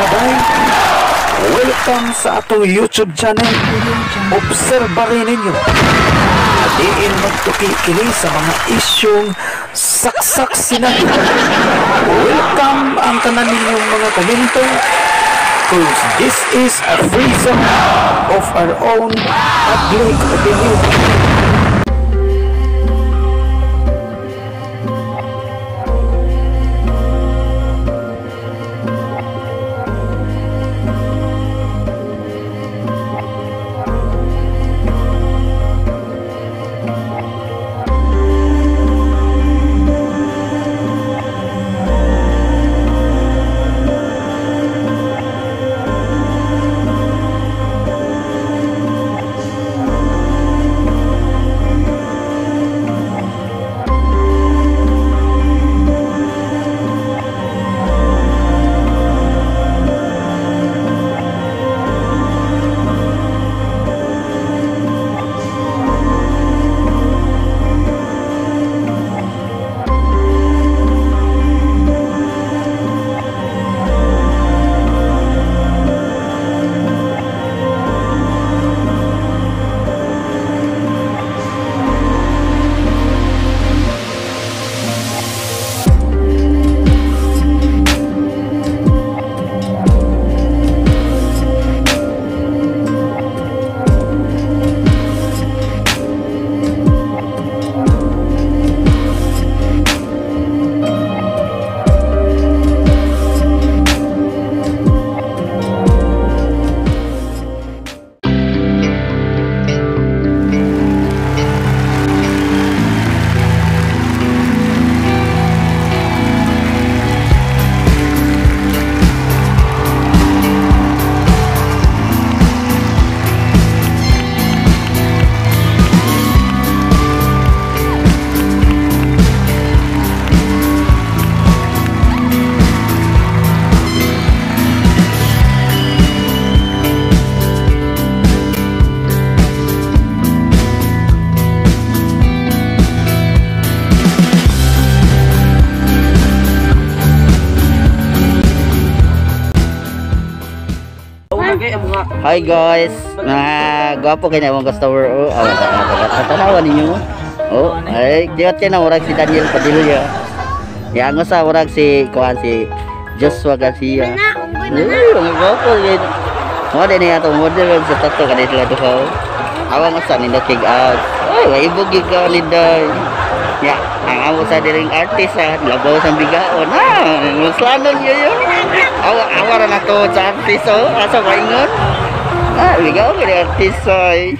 mga day. Welcome sa atong YouTube channel. Obserbahin ninyo. Diin magtukikili sa mga isyong saksak sinag. Welcome ang tanan ninyong mga komento. Because this is a free zone of our own public opinion. Hi guys, gwapo kayo na mga customer. Tanawan ninyo. Oh, ay diot kayo na orang si Daniel Padilla. Yang sa orang si kuan si Joshua Garcia. Mga gwapo din. Mo din ya to model sa tato kada sila to. Awang sa nindo kick out. Ay, wa ibog gid ka niday. Ya, ang amo sa diring artist labaw sa bigaon. Muslanon yun. Awara na to sa artist asa ba ingon? Bigaw ka ni artist ay.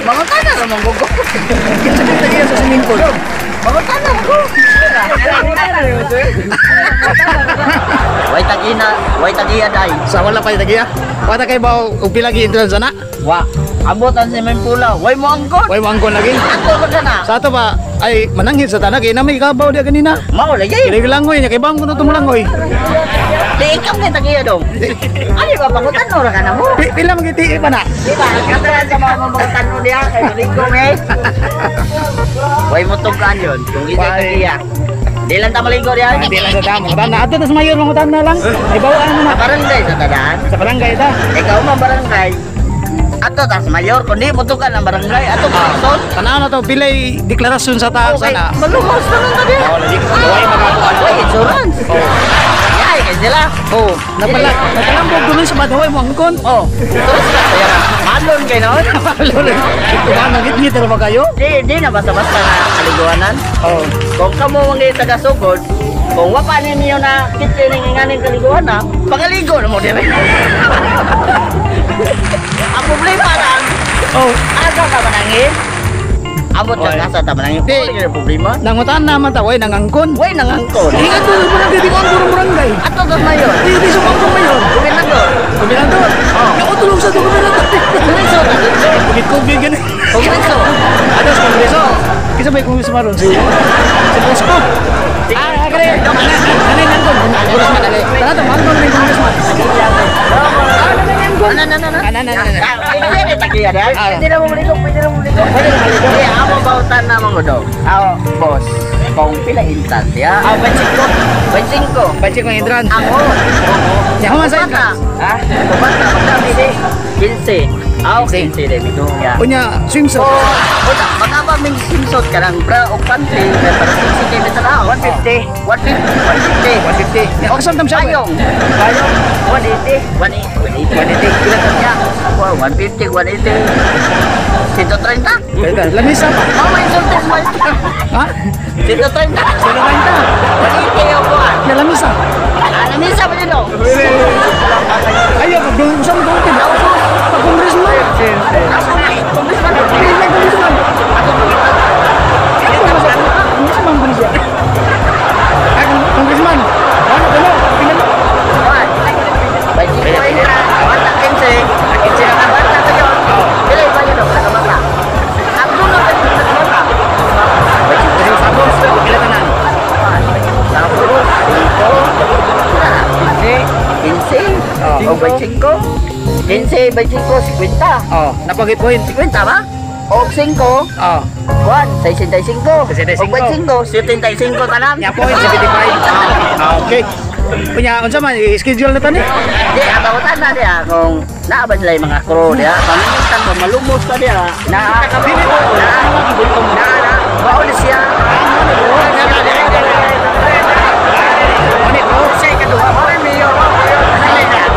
Mga tanah naman ko. Kita sa swimming pool. Mga tanah ko. Way tagiya day. Sa wala pa tagiya. Wala kay ba upi lagi entrance sana? Wa, abutan sa main pula. Way mo angkot. Way mangkon lagi. Angkot ka na. Sa ato ba ay mananghid sa tanag kay na may kabaw dia kanina. Mao lagi. Kini langoy nya kay bang kuno tumulangoy. Di ikaw kay tagiya dong. Ano ba pangutan ora ka na mo? Pila magiti pa na. Di ba? Katran sa mga mamutan mo diya kay Rico me. Way mo tugan yun. Kung hindi tagiya. Di lang ta maligo diya. Di lang sa damo. Na ato tas mayor mangutan na lang. Ay bawaan mo na. Sa barangay sa tadaan. Sa barangay ta. Ikaw man barangay. Ato tas mayor kundi mo tugan ang barangay. Ato person. Tanaw na to pilay deklarasyon sa taas Okay, sana. malumos na lang tabi. Oh, lagi ko way magatuan. Way insurance. Yay, kay sila. Oh, napalambog dulo sa badaway mo angkon. Oh, terus ka kaya malon kay noon. Lolo. Ikuha na git ba kayo? Di na basta-basta na kaliguanan. Oh. Kung kamo mangi taga sugod, kung wapa ninyo na kitchen ning nganing kaliguanan, pangaligo na mo dire. Ang problema lang, Oh, asa ka manangin? Abot ka Oy. asa ta manangin. Di. Di problema. nangutan naman ta way nangangkon. Way nangangkon. Ingat to barangay di ko ang barangay. Ato tas mayor. Di sa pagkong mayor. Gobernador. Kombinador. Oh. Nakutulong sa kombinador. Kongreso ta dito. Kubit gani. Kongreso. Ada sa kongreso. Kisa may kongreso maron si Bosco. Kare. Nanay nangkon. Kongreso dali. Tanata mangkon ni kongreso. Pwede tagiya dahil. Pwede na mo malikot, pwede na mo malikot. Pwede na malikot. Kaya amo bautan na mga daw. Ako, boss. Kung pila intan ya. Ako, bansingko. Bansingko. Bacik ng hidran. Ako. Ya man sa Kumata. Ha? Kumata. Magdami di. 15. Ako, 15 din. Ya. Unya swimsuit. Oh, udah. Magkaba ming simsot ka ng bra o panty. Para 60 km na ako. 150. 150. 150. 150. O kasam tam siya. Bayong. Bayong. 180. 180. 180. Kila ka niya. Wow, 150, 180. 130. Kaya lamisa pa. Mama, insultin mo. Ha? 130. 180 yung buwan. Ya lamisa. Alam niya sa mga dito. Ayo doon sa mo doon. Pa congressman. Congressman. Pila congressman. Congressman ko siya. Ay congressman. Ano ba no? Pila mo? Baik, bata 15. 15 na bata ko yun. Pila iba yun o, bata. Ang dulo ka yun, bata. Pero sabos pila tanan. Tapos, 15. O, 25. 15, 25, 50. Oh, napagi point. 50 ba? O, 5. Oh, Juan, 65. 65. O, 25, 75 tanan. nya point 75. Ah, okay. Punya unsa man schedule na tani? Di, abautan na dia kung naabad sila yung mga crew dia. Pamilintan ko, malumos ka dia. Nakakabili ko. Baon siya. Siya ikaduha. Baon mayor.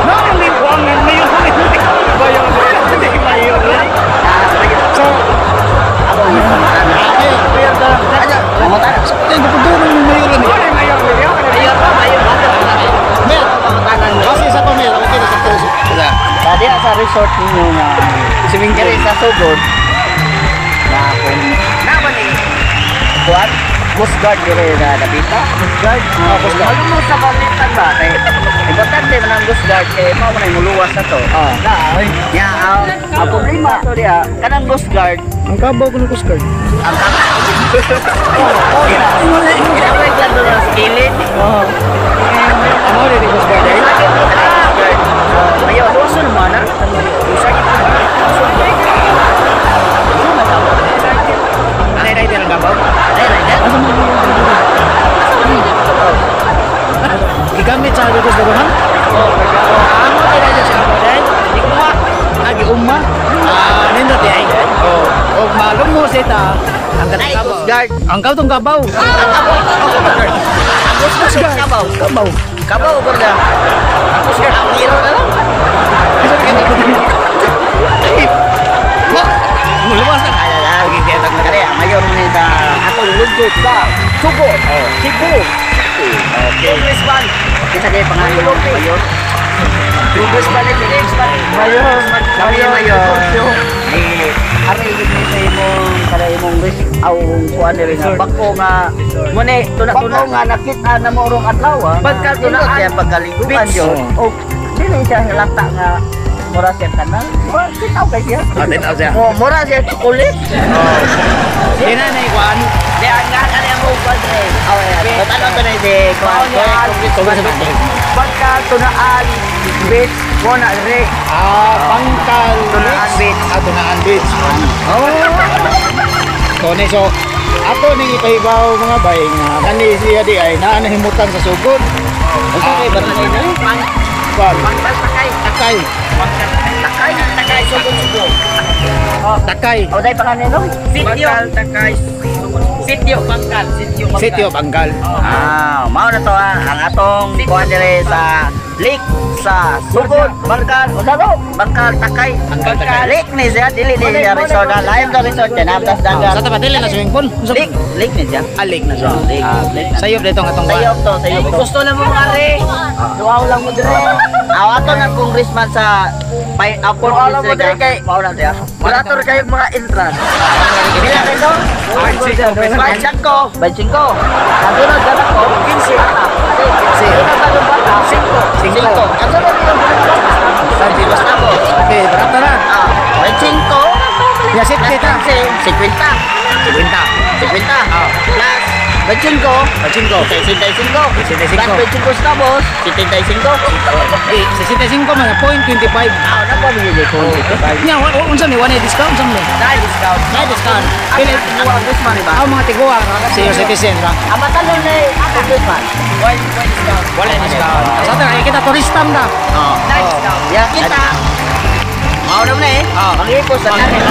No, may buang mayor ko. Bayo. Mayor. So, Ako yung pamatan. mayor da. Aja, pamatan. Ay, gupudon ng mayor ni. Mayor pa, mayor pa. Mayor, kasi sa pamilya, ako kita sa puso. Tadi sa resort ninyo na Swimming kiri sa sugod na kung naman ni Juan, Coast Guard diri na napita. Coast Guard? Coast Guard. Malumos sa pamitan ba? Kaya importante man ang Coast Guard kaya mao man muluwas na to. Na, ya, ang problema to dia, kanang Coast Guard, Ang kabaw ko ng Coast Guard. ang kaka. Kinawag lang doon ang skillet. Ano rin yung Coast Guard eh? Ayo, luso naman ha. Anay na ito ng kabaw? Gigamit sa Coast Guard. Amo tayo na siya kabaw dahil. Hindi ko nga. Agi umma. Nindot eh. O malumos ita. Ang Ay, kabaw. Coast Guard. Ang kautong kabaw. Coast Guard. Kabaw. Kabaw. Kabaw, berda. Coast Guard. Ang hero na lang. Muluwas na. Ay, lagi kaya tag nakari. Mayor mo nita. Ako lugod ka. Sugod. Sibu. Okay. Congressman. Kita kayo pangalan mo, Mayor. Congressman ni Congressman. Mayor. Kami Mayor. Hari ini sa imong kada imong aw kuan diri nga bako nga Muna, bako nga nakita na mo rong adlaw. Pagka tunaan siya pagkaliguan Beach. yun. O dili siya halata nga mura siya tanan. Mura siya kay siya. Atin ako siya. Oh, mura siya chocolate. Di na na ikuan. Di ang nga kanya mo pa din. Oh, yeah. Tanong to na si kuan. Pagka tunaan beach mo na rin. Pangkal Tunaan Beach. Tunaan Beach. Tone, so ato ning ipahibaw mga bay nga kani siya di ay naanahimutan sa sugod. Asa kay barangay na? Pangkal Takay. takay. Takay sugod. Takay. O dai pangalan no? Sityo. Takay. Sityo Bangkal. Sityo Pangkal. Mao na to ang atong kuan dire sa lake sa Sugod, Bangkal, Usado, Bangkal, Takay. Bangkal, Takay. Lake ni siya, dili siya resort. Lain to resort yan, amtas dagat. Sa tapat dili na swimming pool. Lake ni siya. Alik na siya. Lake. Sayop dito nga tong Sayop to, sayop to. Gusto na mo mare. Duwaw lang mo dire. Awato na congressman sa Apple Duwaw mo dire kay mao na siya. Moderator kayo mga entrance. Bila kay to? Bansangko. Bansangko. Kasunod na ko 15 ata. 5. Kasunod yung Santi Bastabo. Okay, berapa na? Bansangko. Ya sit kita. 50. 50. Plus Bansangko. 65. Plus Bansangko Stabos. 75. Eh, 65 man, 0.25. Na pa bigay ko. Nya, unsa may one discount sa mo? Na discount. Pili Ang congressman ba? ang mga tiguwa senior citizen ba? Ang matalon na congressman. Wala discount. Sa atin kita turistam na. Ya kita. Mau na eh. Mangipos sa kanin.